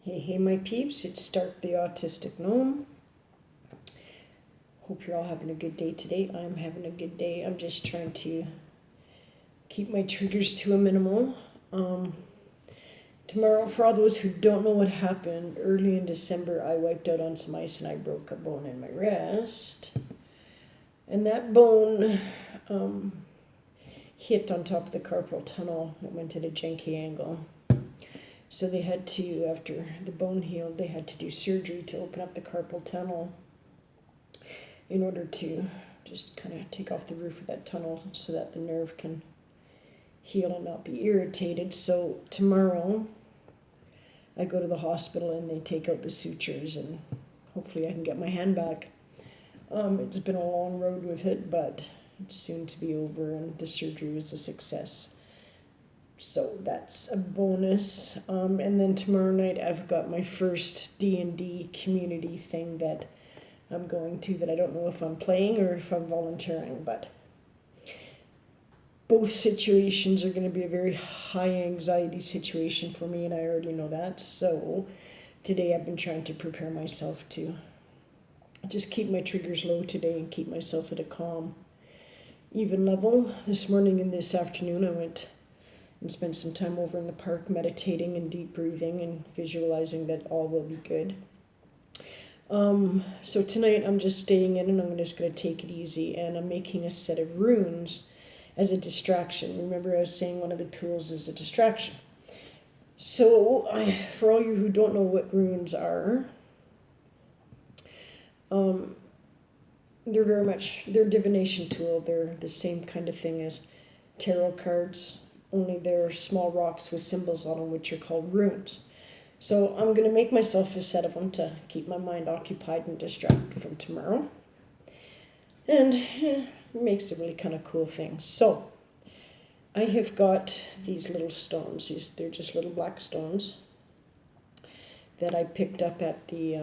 Hey, my peeps, it's Stark the Autistic Gnome. Hope you're all having a good day today. I'm having a good day. I'm just trying to keep my triggers to a minimal. Tomorrow, for all those who don't know what happened, early in December, I wiped out on some ice and I broke a bone in my wrist. And that bone hit on top of the carpal tunnel. It went at a janky angle. So they had to, after the bone healed, they had to do surgery to open up the carpal tunnel in order to just kind of take off the roof of that tunnel so that the nerve can heal and not be irritated. So tomorrow I go to the hospital and they take out the sutures and hopefully I can get my hand back. It's been a long road with it, but it's soon to be over and the surgery was a success. So that's a bonus. And then tomorrow night I've got my first D&D community thing that I'm going to, that I don't know if I'm playing or if I'm volunteering, but both situations are going to be a very high anxiety situation for me, and I already know that. So today I've been trying to prepare myself to just keep my triggers low today and keep myself at a calm, even level. This morning and this afternoon I went and spend some time over in the park meditating and deep breathing and visualizing that all will be good. So tonight I'm just staying in and I'm just going to take it easy, and I'm making a set of runes as a distraction. Remember I was saying one of the tools is a distraction. So for all you who don't know what runes are, they're divination tool. They're the same kind of thing as tarot cards, only they're small rocks with symbols on them, which are called runes. So I'm going to make myself a set of them to keep my mind occupied and distracted from tomorrow. And it makes a really kind of cool thing. So I have got these little stones. They're just little black stones that I picked up at the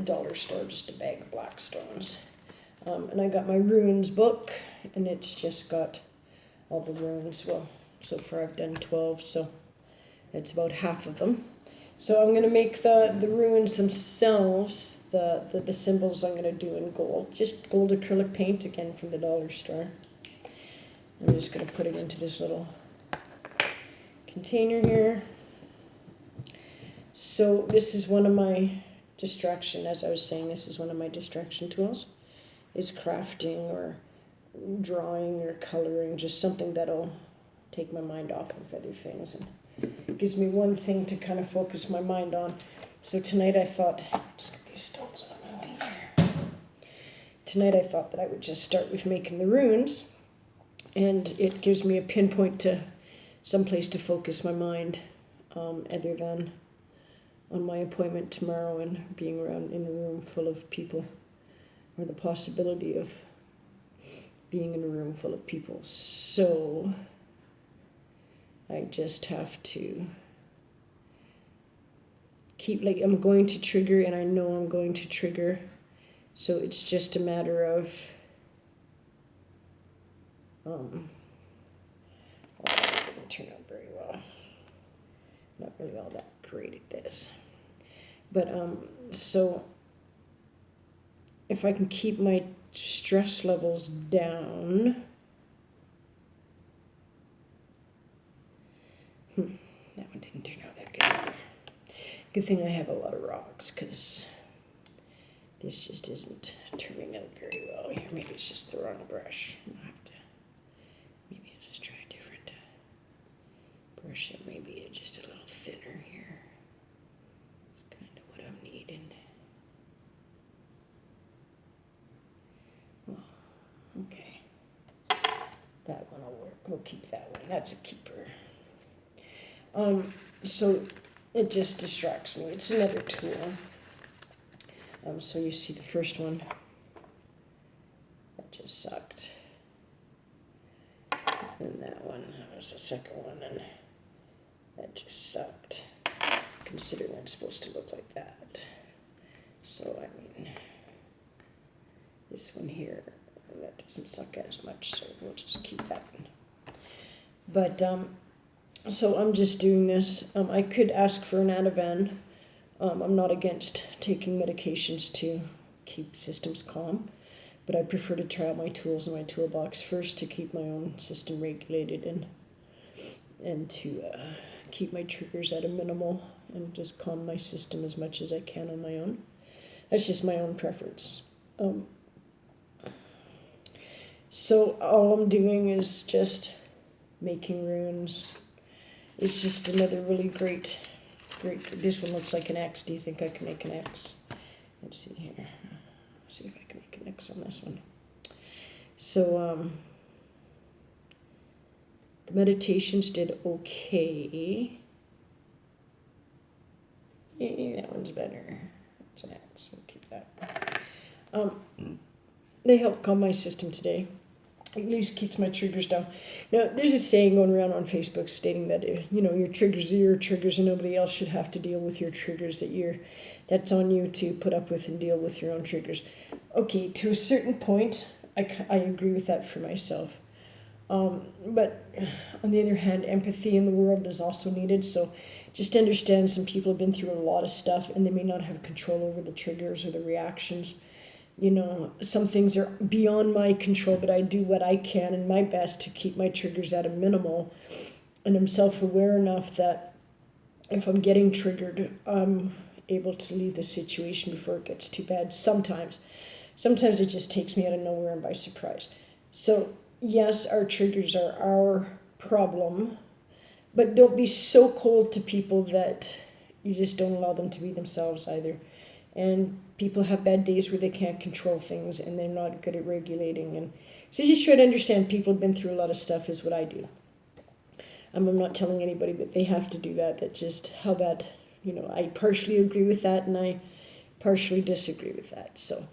dollar store, just a bag of black stones. And I got my runes book, and it's just got all the runes. Well, so far I've done 12, so that's about half of them. So I'm going to make the runes themselves, the symbols I'm going to do in gold. Just gold acrylic paint, again from the dollar store. I'm just going to put it into this little container here. So this is one of my distraction, as I was saying, this is one of my distraction tools, is crafting or drawing or coloring, just something that'll take my mind off of other things and gives me one thing to kind of focus my mind on. So tonight I thought, just get these stones out of my way here. Tonight I thought that I would just start with making the runes, and it gives me a pinpoint to some place to focus my mind, other than on my appointment tomorrow and being around in a room full of people, or the possibility of being in a room full of people. So I just have to keep, I'm going to trigger, and I know I'm going to trigger. So it's just a matter of, it didn't turn out very well. Not really all that great at this. But, so if I can keep my stress levels down, that one didn't turn out that good either. Good thing I have a lot of rocks, because this just isn't turning out very well here. Maybe it's just the wrong brush. Maybe I'll just try a different brush that maybe it's just a little thinner here. It's kind of what I'm needing. Well, okay. That one will work. We'll keep that one. That's a keeper. So it just distracts me. It's another tool. So you see the first one, that just sucked. And that one, that was the second one, and that just sucked, considering it's supposed to look like that. So, I mean, this one here, that doesn't suck as much, so we'll just keep that one. But So I'm just doing this. I could ask for an Ativan. I'm not against taking medications to keep systems calm, but I prefer to try out my tools in my toolbox first to keep my own system regulated and to keep my triggers at a minimal and just calm my system as much as I can on my own. That's just my own preference. So all I'm doing is just making runes. It's just another really great. This one looks like an X. Do you think I can make an X? Let's see here. See if I can make an X on this one. So the meditations did okay. Yeah, that one's better. It's an X. We'll keep that. They help calm my system today. At least keeps my triggers down. Now, there's a saying going around on Facebook stating that your triggers are your triggers, and nobody else should have to deal with your triggers. That's on you to put up with and deal with your own triggers. Okay, to a certain point, I agree with that for myself. But on the other hand, empathy in the world is also needed. So just understand some people have been through a lot of stuff, and they may not have control over the triggers or the reactions. Some things are beyond my control, but I do what I can and my best to keep my triggers at a minimal. And I'm self-aware enough that if I'm getting triggered, I'm able to leave the situation before it gets too bad. Sometimes it just takes me out of nowhere and by surprise. So yes, our triggers are our problem, but don't be so cold to people that you just don't allow them to be themselves either. And people have bad days where they can't control things and they're not good at regulating. And so just try to understand people have been through a lot of stuff is what I do. I'm not telling anybody that they have to do that. That's just how that, I partially agree with that and I partially disagree with that. So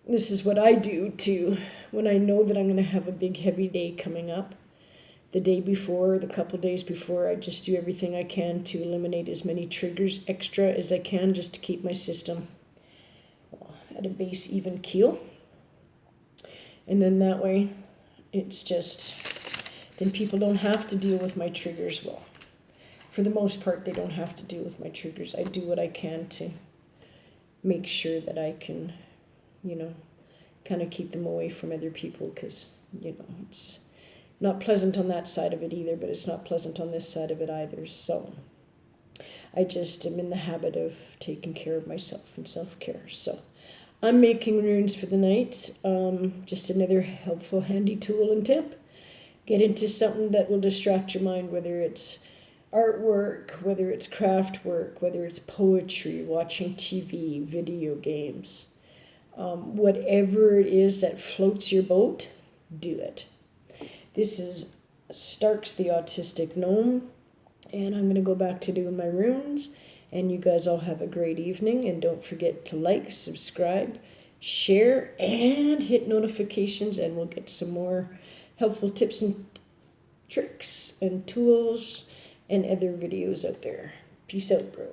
this is what I do when I know that I'm going to have a big heavy day coming up. The day before, the couple days before, I just do everything I can to eliminate as many triggers extra as I can just to keep my system at a base even keel. And then that way, it's just, then people don't have to deal with my triggers. Well, for the most part, they don't have to deal with my triggers. I do what I can to make sure that I can, kind of keep them away from other people because, it's not pleasant on that side of it either, but it's not pleasant on this side of it either. So I just am in the habit of taking care of myself and self-care. So I'm making runes for the night. Just another helpful, handy tool and tip. Get into something that will distract your mind, whether it's artwork, whether it's craft work, whether it's poetry, watching TV, video games. Whatever it is that floats your boat, do it. This is Starks the Autistic Gnome, and I'm going to go back to doing my runes, and you guys all have a great evening, and don't forget to like, subscribe, share, and hit notifications, and we'll get some more helpful tips and tricks and tools and other videos out there. Peace out, bro.